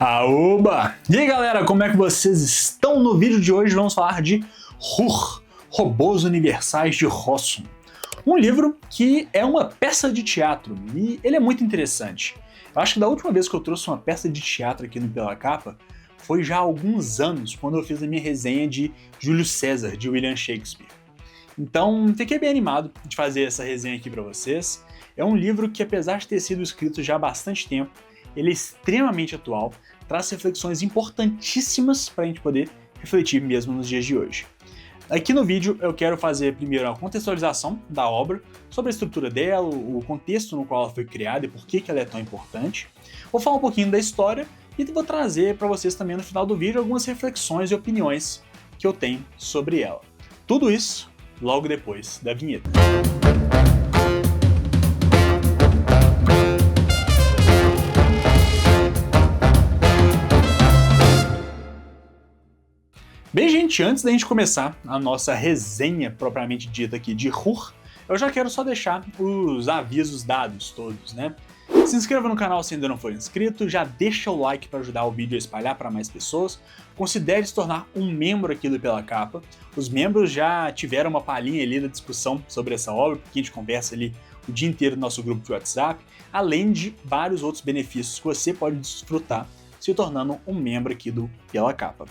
Aoba! E aí galera, como é que vocês estão? No vídeo de hoje vamos falar de RUR, Robôs Universais de Rossum. Um livro que é uma peça de teatro e ele é muito interessante. Eu acho que da última vez que eu trouxe uma peça de teatro aqui no Pela Capa foi já há alguns anos, quando eu fiz a minha resenha de Júlio César, de William Shakespeare. Então fiquei bem animado de fazer essa resenha aqui para vocês. É um livro que, apesar de ter sido escrito já há bastante tempo, ele é extremamente atual, traz reflexões importantíssimas para a gente poder refletir mesmo nos dias de hoje. Aqui no vídeo eu quero fazer primeiro a contextualização da obra, sobre a estrutura dela, o contexto no qual ela foi criada e por que ela é tão importante. Vou falar um pouquinho da história e vou trazer para vocês também no final do vídeo algumas reflexões e opiniões que eu tenho sobre ela. Tudo isso logo depois da vinheta. Bem, gente, antes da gente começar a nossa resenha propriamente dita aqui de RUR, eu já quero só deixar os avisos dados todos, né? Se inscreva no canal se ainda não for inscrito, já deixa o like para ajudar o vídeo a espalhar para mais pessoas, considere se tornar um membro aqui do Pela Capa. Os membros já tiveram uma palhinha ali da discussão sobre essa obra, porque a gente conversa ali o dia inteiro no nosso grupo de WhatsApp, além de vários outros benefícios que você pode desfrutar se tornando um membro aqui do Pela Capa.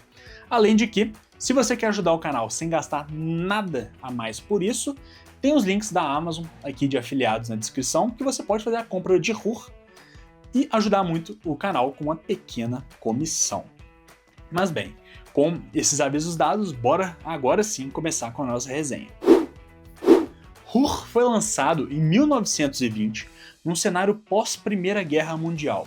Além de que, se você quer ajudar o canal sem gastar nada a mais por isso, tem os links da Amazon aqui de afiliados na descrição, que você pode fazer a compra de RUR e ajudar muito o canal com uma pequena comissão. Mas bem, com esses avisos dados, bora agora sim começar com a nossa resenha. RUR foi lançado em 1920, num cenário pós-Primeira Guerra Mundial.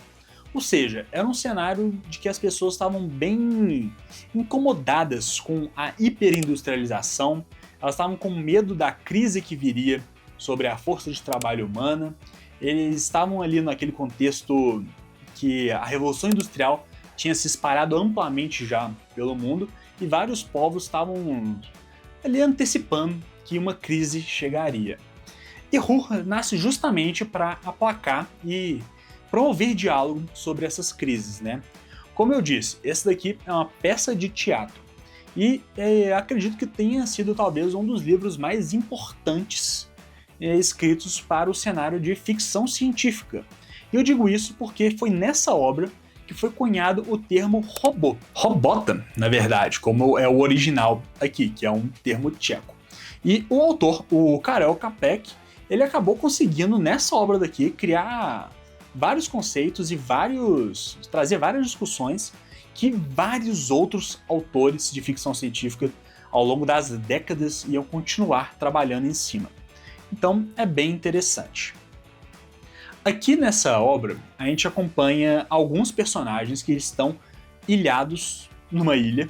Ou seja, era um cenário de que as pessoas estavam bem incomodadas com a hiperindustrialização, elas estavam com medo da crise que viria sobre a força de trabalho humana, eles estavam ali naquele contexto que a Revolução Industrial tinha se espalhado amplamente já pelo mundo e vários povos estavam ali antecipando que uma crise chegaria. E RUR nasce justamente para aplacar e promover diálogo sobre essas crises, né? Como eu disse, esse daqui é uma peça de teatro e acredito que tenha sido talvez um dos livros mais importantes escritos para o cenário de ficção científica. E eu digo isso porque foi nessa obra que foi cunhado o termo robô. Robota, na verdade, como é o original aqui, que é um termo tcheco. E o autor, o Karel Čapek, ele acabou conseguindo nessa obra daqui criar vários conceitos e trazer várias discussões que vários outros autores de ficção científica ao longo das décadas iam continuar trabalhando em cima. Então é bem interessante. Aqui nessa obra a gente acompanha alguns personagens que estão ilhados numa ilha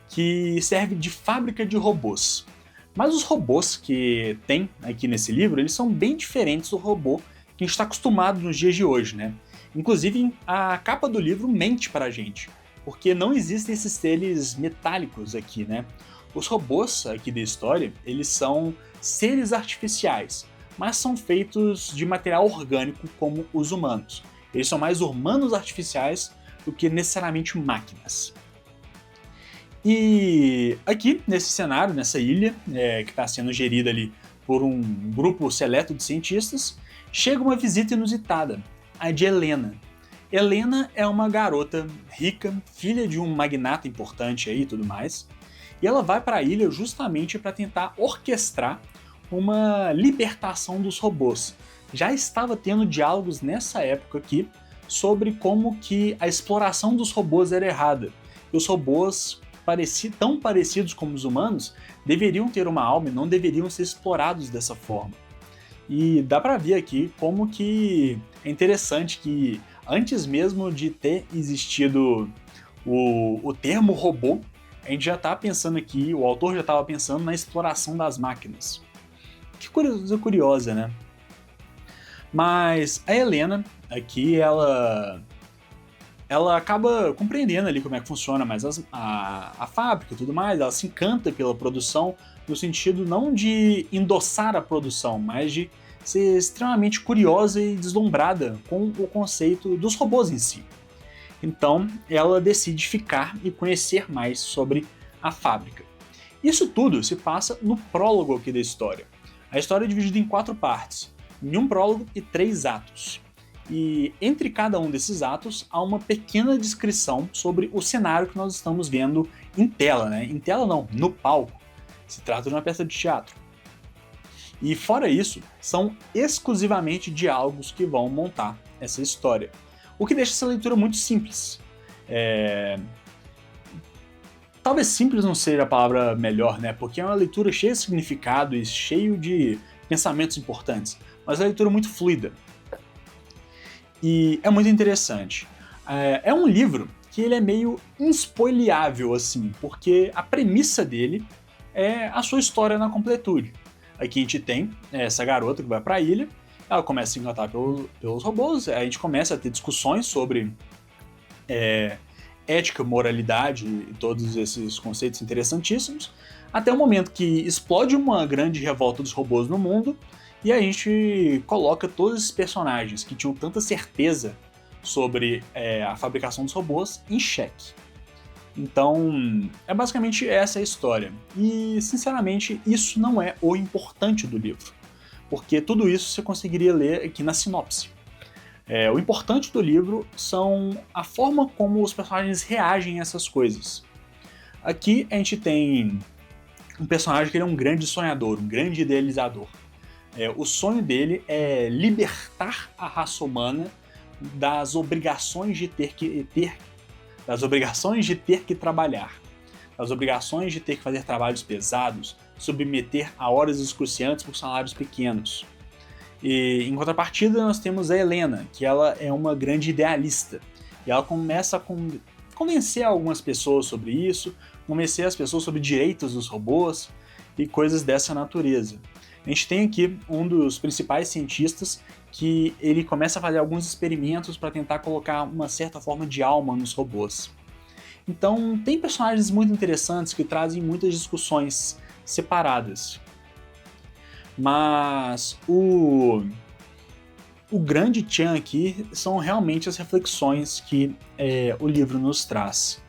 que serve de fábrica de robôs. Mas os robôs que tem aqui nesse livro, eles são bem diferentes do robô que a gente está acostumado nos dias de hoje, né? Inclusive, a capa do livro mente para a gente, porque não existem esses seres metálicos aqui, né? Os robôs aqui da história, eles são seres artificiais, mas são feitos de material orgânico como os humanos. Eles são mais humanos artificiais do que necessariamente máquinas. E aqui, nesse cenário, nessa ilha, que está sendo gerida ali por um grupo seleto de cientistas, chega uma visita inusitada, a de Helena. Helena é uma garota rica, filha de um magnata importante aí e tudo mais, e ela vai para a ilha justamente para tentar orquestrar uma libertação dos robôs. Já estava tendo diálogos nessa época aqui sobre como que a exploração dos robôs era errada, e os robôs tão parecidos como os humanos deveriam ter uma alma e não deveriam ser explorados dessa forma. E dá pra ver aqui como que é interessante que antes mesmo de ter existido o termo robô, a gente já tá pensando aqui, o autor já estava pensando na exploração das máquinas. Que coisa curiosa, né? Mas a Helena aqui, ela acaba compreendendo ali como é que funciona mais a fábrica e tudo mais, ela se encanta pela produção, no sentido não de endossar a produção, mas de ser extremamente curiosa e deslumbrada com o conceito dos robôs em si. Então, ela decide ficar e conhecer mais sobre a fábrica. Isso tudo se passa no prólogo aqui da história. A história é dividida em 4 partes, em um prólogo e 3 atos. E entre cada um desses atos há uma pequena descrição sobre o cenário que nós estamos vendo em tela, né? Em tela não, no palco. Se trata de uma peça de teatro. E fora isso, são exclusivamente diálogos que vão montar essa história. O que deixa essa leitura muito simples. Talvez simples não seja a palavra melhor, né? Porque é uma leitura cheia de significado e cheio de pensamentos importantes. Mas é uma leitura muito fluida. E é muito interessante. É um livro que ele é meio inspoileável, assim, porque a premissa dele é a sua história na completude. Aqui a gente tem essa garota que vai para a ilha, ela começa a se encantar pelos robôs, a gente começa a ter discussões sobre ética, moralidade e todos esses conceitos interessantíssimos, até o momento que explode uma grande revolta dos robôs no mundo, e a gente coloca todos esses personagens que tinham tanta certeza sobre a fabricação dos robôs em xeque. Então, é basicamente essa a história. E, sinceramente, isso não é o importante do livro, porque tudo isso você conseguiria ler aqui na sinopse. O importante do livro são a forma como os personagens reagem a essas coisas. Aqui a gente tem um personagem que ele é um grande sonhador, um grande idealizador. O sonho dele é libertar a raça humana das obrigações de ter que trabalhar, das obrigações de ter que fazer trabalhos pesados, submeter a horas excruciantes por salários pequenos. E, em contrapartida, nós temos a Helena, que ela é uma grande idealista. E ela começa a convencer algumas pessoas sobre isso, convencer as pessoas sobre direitos dos robôs e coisas dessa natureza. A gente tem aqui um dos principais cientistas que ele começa a fazer alguns experimentos para tentar colocar uma certa forma de alma nos robôs. Então, tem personagens muito interessantes que trazem muitas discussões separadas. Mas o grande tchan aqui são realmente as reflexões que o livro nos traz.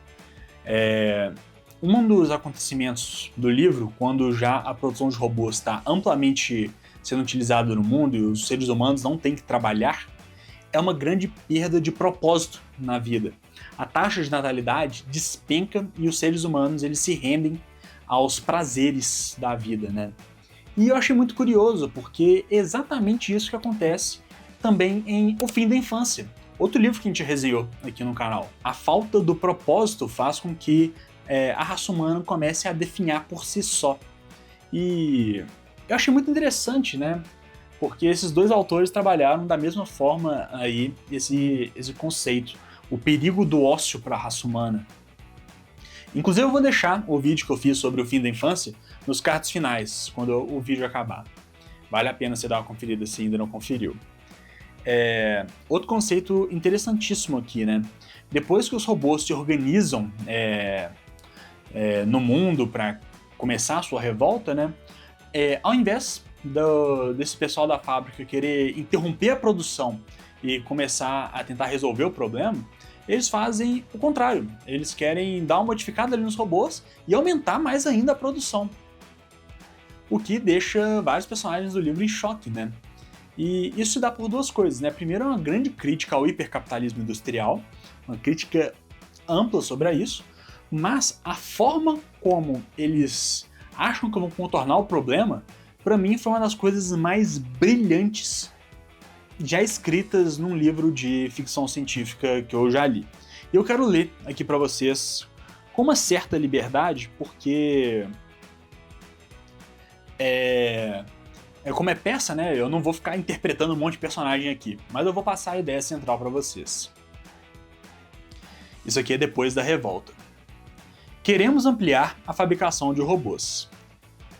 Um dos acontecimentos do livro, quando já a produção de robôs está amplamente sendo utilizada no mundo e os seres humanos não têm que trabalhar, é uma grande perda de propósito na vida. A taxa de natalidade despenca e os seres humanos eles se rendem aos prazeres da vida, né? E eu achei muito curioso, porque é exatamente isso que acontece também em O Fim da Infância, outro livro que a gente resenhou aqui no canal. A falta do propósito faz com que a raça humana comece a definhar por si só. E eu achei muito interessante, né? Porque esses dois autores trabalharam da mesma forma aí esse conceito, o perigo do ócio para a raça humana. Inclusive eu vou deixar o vídeo que eu fiz sobre O Fim da Infância nos cards finais, quando o vídeo acabar. Vale a pena você dar uma conferida se ainda não conferiu. Outro conceito interessantíssimo aqui, né? Depois que os robôs se organizam no mundo para começar a sua revolta, né? Ao invés desse pessoal da fábrica querer interromper a produção e começar a tentar resolver o problema, eles fazem o contrário. Eles querem dar uma modificada ali nos robôs e aumentar mais ainda a produção. O que deixa vários personagens do livro em choque, né? E isso se dá por duas coisas, né? Primeiro, é uma grande crítica ao hipercapitalismo industrial, uma crítica ampla sobre isso, mas a forma como eles acham que vão contornar o problema, para mim foi uma das coisas mais brilhantes já escritas num livro de ficção científica que eu já li. E eu quero ler aqui para vocês com uma certa liberdade, porque como é peça, né? Eu não vou ficar interpretando um monte de personagem aqui, mas eu vou passar a ideia central para vocês. Isso aqui é depois da revolta. Queremos ampliar a fabricação de robôs.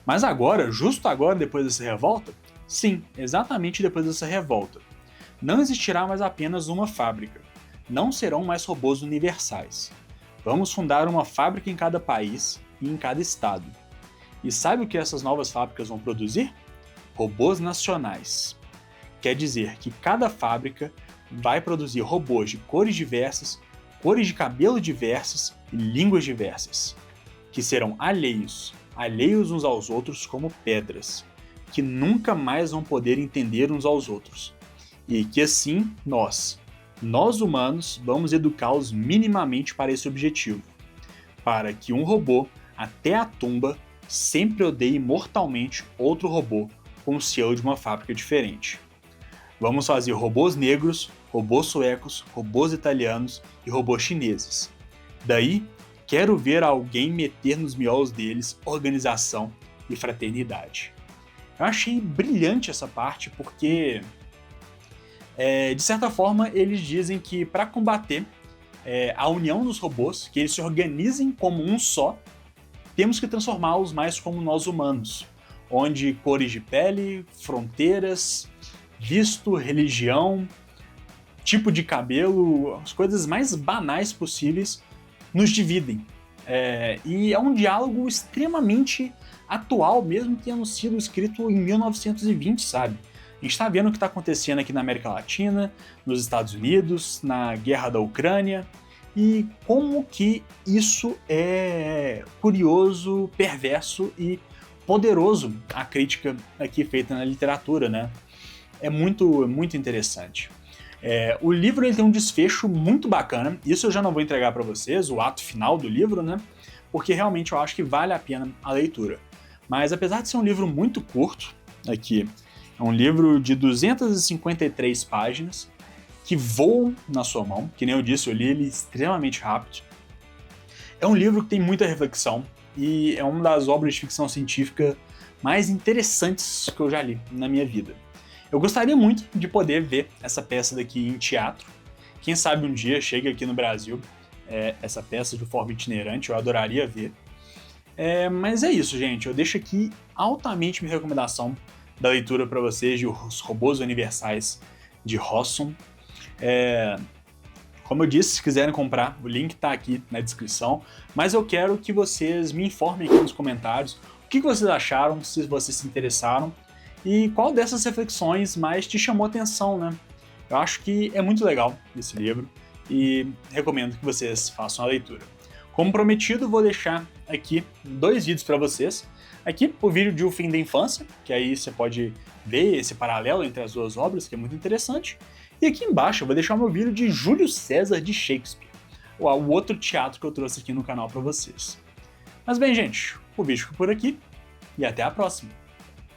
Mas agora, justo agora, depois dessa revolta? Sim, exatamente depois dessa revolta. Não existirá mais apenas uma fábrica. Não serão mais robôs universais. Vamos fundar uma fábrica em cada país e em cada estado. E sabe o que essas novas fábricas vão produzir? Robôs nacionais. Quer dizer que cada fábrica vai produzir robôs de cores diversas, cores de cabelo diversas e línguas diversas, que serão alheios uns aos outros como pedras, que nunca mais vão poder entender uns aos outros, e que assim nós humanos, vamos educá-los minimamente para esse objetivo, para que um robô, até a tumba, sempre odeie mortalmente outro robô com o CEO de uma fábrica diferente. Vamos fazer robôs negros, robôs suecos, robôs italianos e robôs chineses. Daí, quero ver alguém meter nos miolos deles organização e fraternidade. Eu achei brilhante essa parte porque, de certa forma, eles dizem que para combater a união dos robôs, que eles se organizem como um só, temos que transformá-los mais como nós humanos, onde cores de pele, fronteiras, visto, religião, tipo de cabelo, as coisas mais banais possíveis nos dividem. E é um diálogo extremamente atual, mesmo tendo sido escrito em 1920, sabe? A gente está vendo o que está acontecendo aqui na América Latina, nos Estados Unidos, na guerra da Ucrânia, e como que isso é curioso, perverso e poderoso, a crítica aqui feita na literatura, né? É muito interessante. O livro ele tem um desfecho muito bacana, isso eu já não vou entregar para vocês, o ato final do livro, né? Porque realmente eu acho que vale a pena a leitura. Mas apesar de ser um livro muito curto, aqui, é um livro de 253 páginas, que voam na sua mão, que nem eu disse, eu li ele extremamente rápido. É um livro que tem muita reflexão, e é uma das obras de ficção científica mais interessantes que eu já li na minha vida. Eu gostaria muito de poder ver essa peça daqui em teatro. Quem sabe um dia chega aqui no Brasil essa peça de forma itinerante, eu adoraria ver. Mas é isso, gente. Eu deixo aqui altamente minha recomendação da leitura para vocês de Os Robôs Universais de Rossum. Como eu disse, se quiserem comprar, o link está aqui na descrição. Mas eu quero que vocês me informem aqui nos comentários o que vocês acharam, se vocês se interessaram e qual dessas reflexões mais te chamou a atenção, né? Eu acho que é muito legal esse livro e recomendo que vocês façam a leitura. Como prometido, vou deixar aqui 2 vídeos para vocês. Aqui o vídeo de O Fim da Infância, que aí você pode ver esse paralelo entre as 2 obras, que é muito interessante. E aqui embaixo eu vou deixar o meu vídeo de Júlio César de Shakespeare, o outro teatro que eu trouxe aqui no canal para vocês. Mas bem, gente, o vídeo fica por aqui e até a próxima.